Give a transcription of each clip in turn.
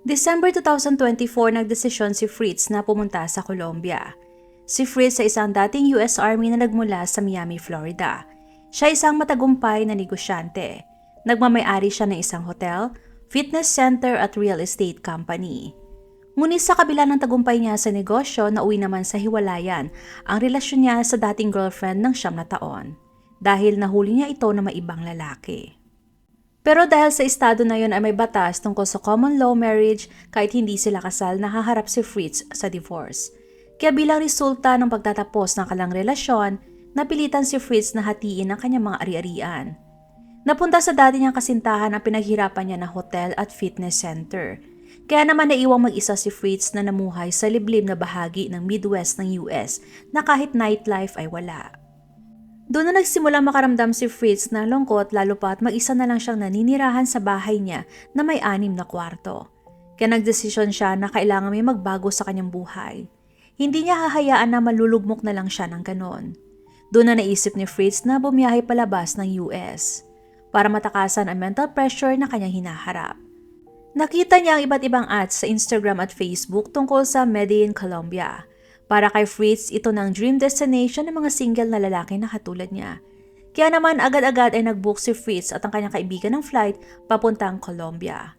December 2024 nagdesisyon si Fritz na pumunta sa Colombia. Si Fritz ay isang dating US Army na nagmula sa Miami, Florida. Siya ay isang matagumpay na negosyante. Nagmamay-ari siya ng isang hotel, fitness center at real estate company. Ngunit sa kabila ng tagumpay niya sa negosyo, nauwi naman sa hiwalayan ang relasyon niya sa dating girlfriend ng 9 na taon dahil nahuli niya ito na may ibang lalaki. Pero dahil sa estado na yon ay may batas tungkol sa common law marriage kahit hindi sila kasal, nahaharap si Fritz sa divorce. Kaya bilang resulta ng pagtatapos ng kanilang relasyon, napilitan si Fritz na hatiin ang kanyang mga ari-arian. Napunta sa dati niyang kasintahan ang pinaghirapan niya na hotel at fitness center. Kaya naman naiwang mag-isa si Fritz na namuhay sa liblib na bahagi ng Midwest ng US na kahit nightlife ay wala. Doon na nagsimula makaramdam si Fritz na lungkot lalo pa at mag-isa na lang siyang naninirahan sa bahay niya na may 6 na kwarto. Kaya nagdesisyon siya na kailangan may magbago sa kanyang buhay. Hindi niya hahayaan na malulugmok na lang siya ng ganon. Doon na naisip ni Fritz na bumiyahe palabas ng US para matakasan ang mental pressure na kanyang hinaharap. Nakita niya ang iba't ibang ads sa Instagram at Facebook tungkol sa Medellin, Colombia. Para kay Fritz, ito ng dream destination ng mga single na lalaki na katulad niya. Kaya naman agad-agad ay nag-book si Fritz at ang kanyang kaibigan ng flight papuntang Colombia.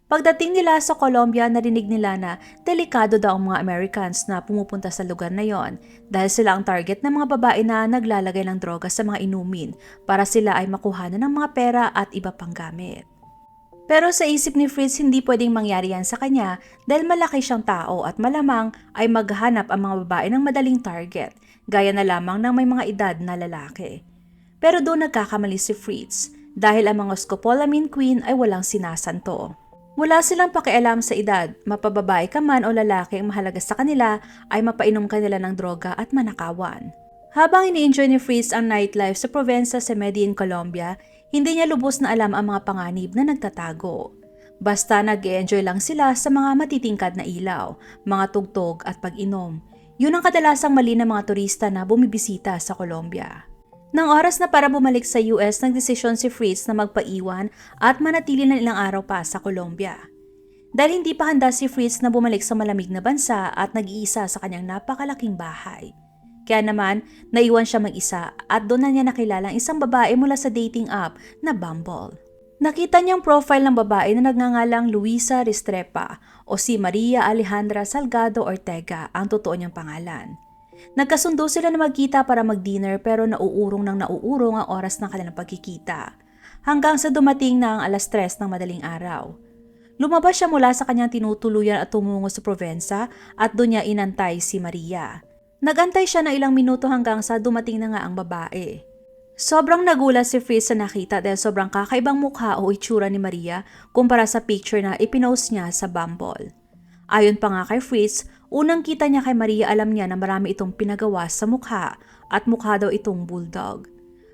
Pagdating nila sa Colombia, narinig nila na delikado daw ang mga Americans na pumupunta sa lugar na yon dahil sila ang target ng mga babae na naglalagay ng droga sa mga inumin para sila ay makuha na ng mga pera at iba pang gamit. Pero sa isip ni Fritz, hindi pwedeng mangyari yan sa kanya dahil malaki siyang tao at malamang ay maghanap ang mga babae ng madaling target, gaya na lamang ng may mga edad na lalaki. Pero doon nagkakamali si Fritz dahil ang mga scopolamine queen ay walang sinasanto. Wala silang pakialam sa edad, mapababae ka man o lalaki, ang mahalaga sa kanila ay mapainom kanila ng droga at manakawan. Habang ini-enjoy ni Fritz ang nightlife sa probinsya sa Medellin, Colombia, hindi niya lubos na alam ang mga panganib na nagtatago. Basta nag-e-enjoy lang sila sa mga matitingkad na ilaw, mga tugtog at pag-inom. Yun ang kadalasang mali ng mga turista na bumibisita sa Colombia. Nang oras na para bumalik sa US, nagdesisyon si Fritz na magpaiwan at manatili ng ilang araw pa sa Colombia. Dahil hindi pa handa si Fritz na bumalik sa malamig na bansa at nag-iisa sa kanyang napakalaking bahay. Kaya naman, naiwan siya mag-isa at doon na niya nakilala ang isang babae mula sa dating app na Bumble. Nakita niyang profile ng babae na nagngangalang Luisa Restrepa o si Maria Alejandra Salgado Ortega ang totoo niyang pangalan. Nagkasundo sila na magkita para mag-dinner pero nauurong ang oras ng kanilang pagkikita. Hanggang sa dumating na ang 3:00 ng madaling araw. Lumabas siya mula sa kanyang tinutuluyan at tumungo sa probinsya at doon niya inantay si Maria. Nagantay siya na ilang minuto hanggang sa dumating na nga ang babae. Sobrang nagulat si Fritz sa nakita dahil sobrang kakaibang mukha o itsura ni Maria kumpara sa picture na ipinost niya sa Bumble. Ayon pa nga kay Fritz, unang kita niya kay Maria alam niya na marami itong pinagawa sa mukha at mukha daw itong bulldog.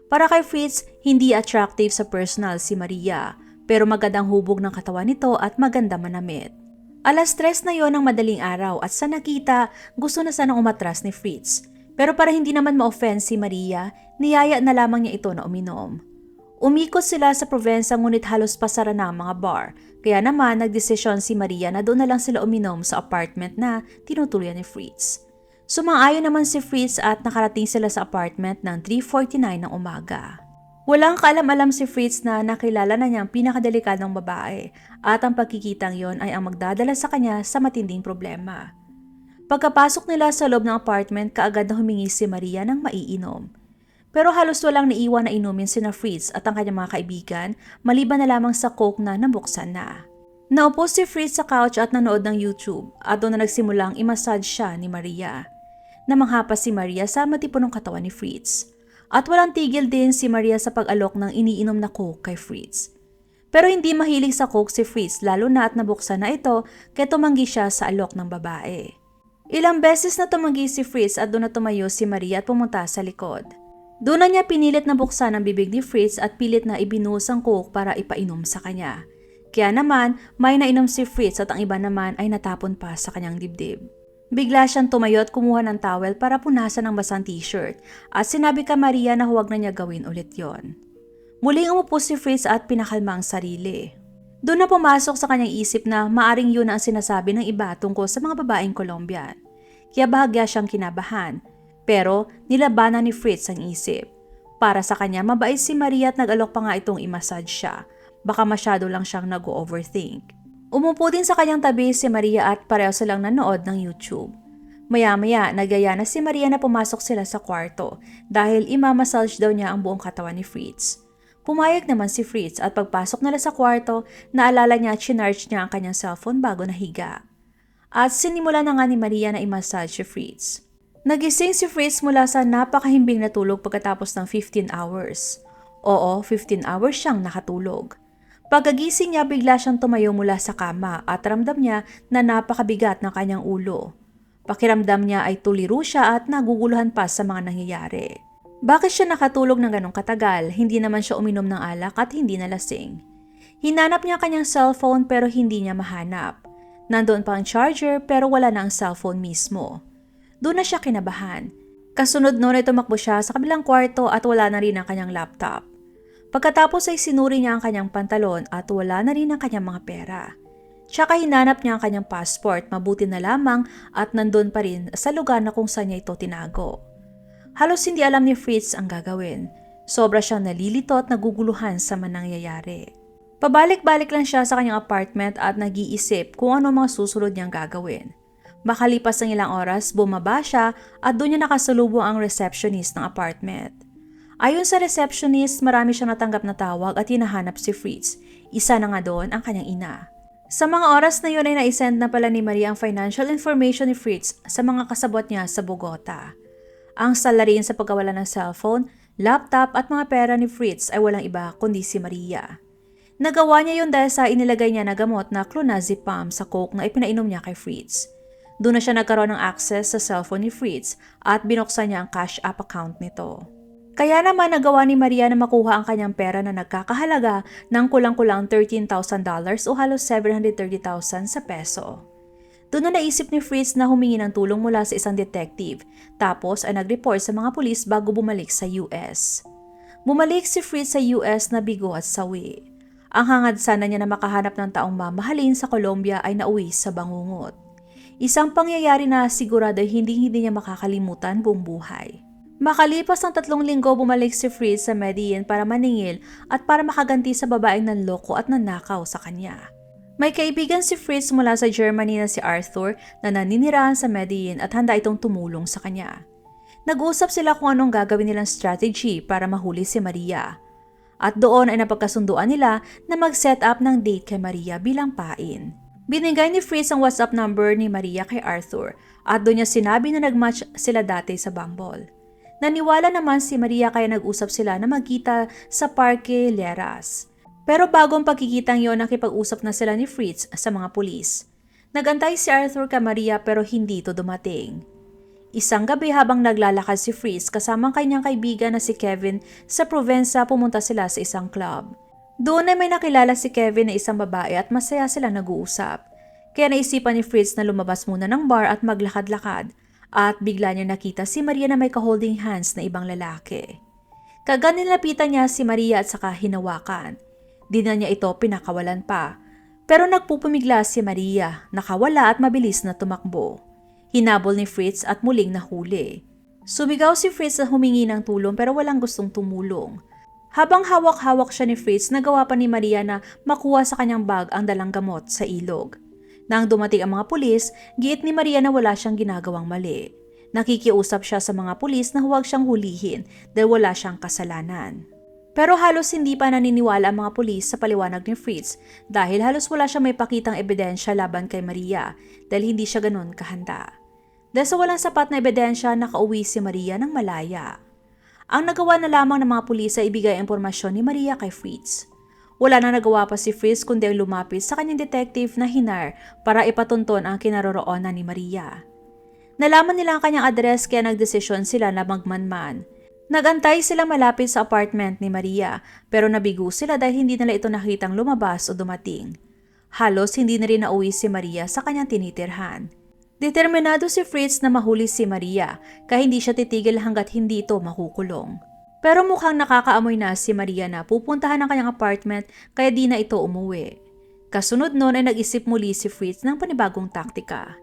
Para kay Fritz, hindi attractive sa personal si Maria pero magandang hubog ng katawan nito at maganda manamit. 3:00 na yon ng madaling araw at sa nakita, gusto na sanang umatras ni Fritz. Pero para hindi naman ma-offend si Maria, niyaya na lamang niya ito na uminom. Umikot sila sa probinsya ngunit halos pasara na ang mga bar. Kaya naman nagdesisyon si Maria na doon na lang sila uminom sa apartment na tinutuluyan ni Fritz. Sumang-ayon naman si Fritz at nakarating sila sa apartment ng 3:49 ng umaga. Walang kaalam-alam si Fritz na nakilala na niya ang pinakadelikadong babae at ang pagkikitang yon ay ang magdadala sa kanya sa matinding problema. Pagkapasok nila sa loob ng apartment, kaagad na humingi si Maria ng maiinom. Pero halos walang naiwan na inumin sina Fritz at ang kanyang mga kaibigan maliban na lamang sa coke na nabuksan na. Naupo si Fritz sa couch at nanood ng YouTube at doon na nagsimulang i-massage siya ni Maria. Namangha pa si Maria sa matipunong katawan ni Fritz. At walang tigil din si Maria sa pag-alok ng iniinom na coke kay Fritz. Pero hindi mahilig sa coke si Fritz lalo na at nabuksan na ito kaya tumanggi siya sa alok ng babae. Ilang beses na tumanggi si Fritz at doon na tumayo si Maria at pumunta sa likod. Doon na niya pinilit na buksan ang bibig ni Fritz at pilit na ibinuhos ang coke para ipainom sa kanya. Kaya naman may nainom si Fritz at ang iba naman ay natapon pa sa kanyang dibdib. Bigla siyang tumayo at kumuha ng towel para punasan ang basang t-shirt at sinabi kay Maria na huwag na niya gawin ulit yon. Muling umupo si Fritz at pinakalma ang sarili. Doon na pumasok sa kanyang isip na maaring yun ang sinasabi ng iba tungkol sa mga babaeng Colombian. Kaya bahagya siyang kinabahan. Pero nilabanan ni Fritz ang isip. Para sa kanya, mabait si Maria at nag-alok pa nga itong i-massage siya. Baka masyado lang siyang nag-overthink. Umupo din sa kanyang tabi si Maria at pareho silang nanood ng YouTube. Maya-maya, nagaya na si Maria na pumasok sila sa kwarto dahil imamassage daw niya ang buong katawan ni Fritz. Pumayag naman si Fritz at pagpasok nila sa kwarto, naalala niya at chinarge niya ang kanyang cellphone bago nahiga. At sinimula na nga ni Maria na i-massage si Fritz. Nagising si Fritz mula sa napakahimbing na tulog pagkatapos ng 15 hours. Oo, 15 hours siyang nakatulog. Pagkagising niya, bigla siyang tumayo mula sa kama at ramdam niya na napakabigat ng kanyang ulo. Pakiramdam niya ay tuliro siya at naguguluhan pa sa mga nangyayari. Bakit siya nakatulog ng ganong katagal? Hindi naman siya uminom ng alak at hindi nalasing. Hinanap niya kanyang cellphone pero hindi niya mahanap. Nandoon pa ang charger pero wala na ang cellphone mismo. Doon na siya kinabahan. Kasunod noon ay tumakbo siya sa kabilang kwarto at wala na rin ang kanyang laptop. Pagkatapos ay sinuri niya ang kanyang pantalon at wala na rin ang kanyang mga pera. Tsaka hinanap niya ang kanyang passport, mabuti na lamang at nandun pa rin sa lugar na kung saan niya ito tinago. Halos hindi alam ni Fritz ang gagawin. Sobra siyang nalilito at naguguluhan sa manangyayari. Pabalik-balik lang siya sa kanyang apartment at nag-iisip kung ano mga susunod niyang gagawin. Makalipas ng ilang oras, bumaba siya at doon niya nakasalubong ang receptionist ng apartment. Ayon sa receptionist, marami siyang natanggap na tawag at hinahanap si Fritz. Isa na nga doon ang kanyang ina. Sa mga oras na yun ay naisend na pala ni Maria ang financial information ni Fritz sa mga kasabot niya sa Bogota. Ang salarin sa pagkawala ng cellphone, laptop at mga pera ni Fritz ay walang iba kundi si Maria. Nagawa niya yun dahil sa inilagay niya na gamot na clonazepam sa coke na ipinainom niya kay Fritz. Doon na siya nagkaroon ng access sa cellphone ni Fritz at binuksan niya ang cash app account nito. Kaya naman nagawa ni Maria na makuha ang kanyang pera na nagkakahalaga ng kulang-kulang $13,000 o halos 730,000 sa peso. Doon na naisip ni Fritz na humingi ng tulong mula sa isang detective, tapos ay nag-report sa mga pulis bago bumalik sa US. Bumalik si Fritz sa US na bigo at sawi. Ang hangad sana niya na makahanap ng taong mamahalin sa Colombia ay nauwi sa bangungot. Isang pangyayari na sigurado hindi niya makakalimutan buong buhay. Makalipas ng 3 linggo, bumalik si Fritz sa Medellin para maningil at para makaganti sa babaeng nanloko at nanakaw sa kanya. May kaibigan si Fritz mula sa Germany na si Arthur na naninirahan sa Medellin at handa itong tumulong sa kanya. Nag-usap sila kung anong gagawin nilang strategy para mahuli si Maria. At doon ay napagkasunduan nila na mag-set up ng date kay Maria bilang pain. Binigay ni Fritz ang WhatsApp number ni Maria kay Arthur at doon niya sinabi na nag-match sila dati sa Bumble. Naniwala naman si Maria kaya nag-usap sila na magkita sa Parque Lleras. Pero bago ang pagkikitang yon, nakipag-usap na sila ni Fritz sa mga pulis. Nagantay si Arthur kay Maria pero hindi ito dumating. Isang gabi habang naglalakad si Fritz kasama ang kanyang kaibigan na si Kevin sa probinsya, pumunta sila sa isang club. Doon ay may nakilala si Kevin na isang babae at masaya sila nag-uusap. Kaya naisipan ni Fritz na lumabas muna ng bar at maglakad-lakad at bigla niya nakita si Maria na may ka-holding hands na ibang lalaki. Kagad nilapitan niya si Maria at saka hinawakan. Di na niya ito pinakawalan pa. Pero nagpupumigla si Maria, nakawala at mabilis na tumakbo. Hinabol ni Fritz at muling nahuli. Sumigaw si Fritz na humingi ng tulong pero walang gustong tumulong. Habang hawak-hawak siya ni Fritz, nagawa pa ni Maria na makuha sa kanyang bag ang dalang gamot sa ilog. Nang dumating ang mga pulis, giit ni Maria na wala siyang ginagawang mali. Nakikiusap siya sa mga pulis na huwag siyang hulihin dahil wala siyang kasalanan. Pero halos hindi pa naniniwala ang mga pulis sa paliwanag ni Fritz dahil halos wala siyang may pakitang ebidensya laban kay Maria dahil hindi siya ganun kahanda. Dahil sa walang sapat na ebidensya, nakauwi si Maria ng malaya. Ang nagawa na lamang ng mga pulis ay ibigay ang impormasyon ni Maria kay Fritz. Wala na nagawa pa si Fritz kundi ang lumapit sa kanyang detective na hinar para ipatunton ang kinaroroonan ni Maria. Nalaman nila ang kanyang address kaya nagdesisyon sila na magmanman. Nagantay sila malapit sa apartment ni Maria pero nabigo sila dahil hindi nila ito nakitang lumabas o dumating. Halos hindi na rin nauwi si Maria sa kanyang tinitirhan. Determinado si Fritz na mahuli si Maria kaya hindi siya titigil hanggat hindi ito makukulong. Pero mukhang nakakaamoy na si Maria na pupuntahan ang kanyang apartment kaya di na ito umuwi. Kasunod nun ay nag-isip muli si Fritz ng panibagong taktika.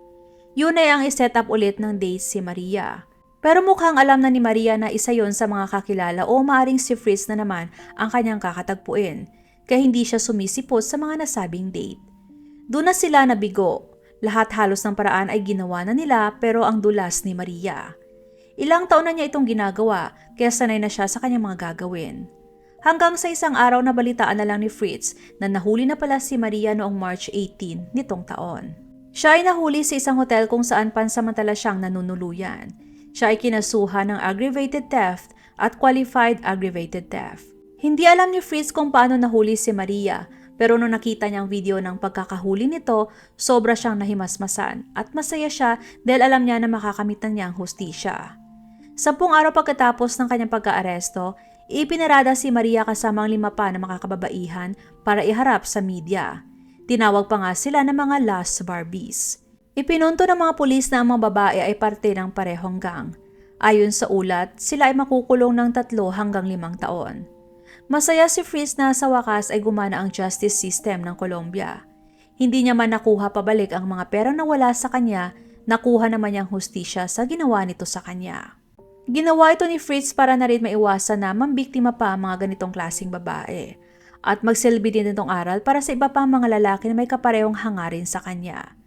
Yun ay ang iset up ulit ng date si Maria. Pero mukhang alam na ni Maria na isa yon sa mga kakilala o maaring si Fritz na naman ang kanyang kakatagpuin, kaya hindi siya sumisipot sa mga nasabing date. Doon na sila nabigo. Lahat halos ng paraan ay ginawa na nila pero ang dulas ni Maria. Ilang taon na niya itong ginagawa kaya sanay na siya sa kanyang mga gagawin. Hanggang sa isang araw na balitaan na lang ni Fritz na nahuli na pala si Maria noong March 18 nitong taon. Siya ay nahuli sa isang hotel kung saan pansamantala siyang nanunuluyan. Siya ay kinasuhan ng aggravated theft at qualified aggravated theft. Hindi alam ni Fritz kung paano nahuli si Maria, pero nung nakita niyang video ng pagkakahuli nito, sobra siyang nahimasmasan at masaya siya dahil alam niya na makakamit na niya ang hustisya. 10 araw pagkatapos ng kanyang pagka-aresto, ipinarada si Maria kasama ang 5 pa na makakababaihan para iharap sa media. Tinawag pa nga sila ng mga Las Barbies. Ipinunto ng mga pulis na ang mga babae ay parte ng parehong gang. Ayon sa ulat, sila ay makukulong ng 3 hanggang 5 taon. Masaya si Fritz na sa wakas ay gumana ang justice system ng Colombia. Hindi niya man nakuha pabalik ang mga perang nawala sa kanya, nakuha naman niyang hustisya sa ginawa nito sa kanya. Ginawa ito ni Fritz para na rin maiwasan na mambiktima pa ang mga ganitong klaseng babae at magsilbi din itong aral para sa iba pang mga lalaki na may kaparehong hangarin sa kanya.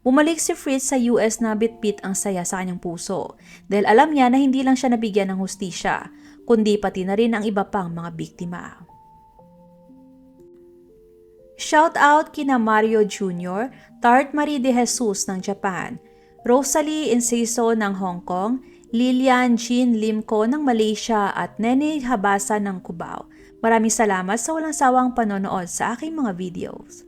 Bumalik si Fritz sa US na bitbit ang saya sa kanyang puso dahil alam niya na hindi lang siya nabigyan ng hustisya, kundi pati na rin ang iba pang mga biktima. Shout out kina Mario Jr., Tart Marie de Jesus ng Japan, Rosalie Enciso ng Hong Kong, Lilian Jean Limco ng Malaysia at Nene Habasa ng Cubao. Maraming salamat sa walang sawang panonood sa aking mga videos.